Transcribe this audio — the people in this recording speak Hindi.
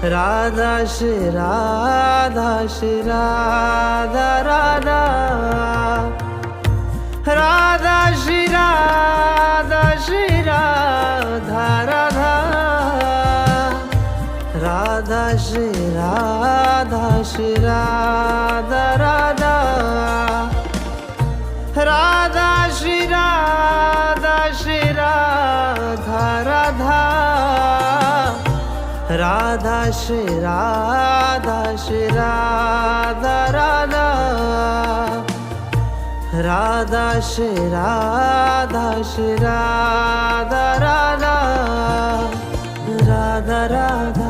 राधा श्री राधा श्री राधा राधा राधा श्री राधा श्री राधा राधा राधा श्री राधा श्री राधा राधा राधा श्री राधा श्री राधा राधा राधा श्री राधा श्री राधा राधा राधा श्री राधा श्री राधा राधा राधा राधा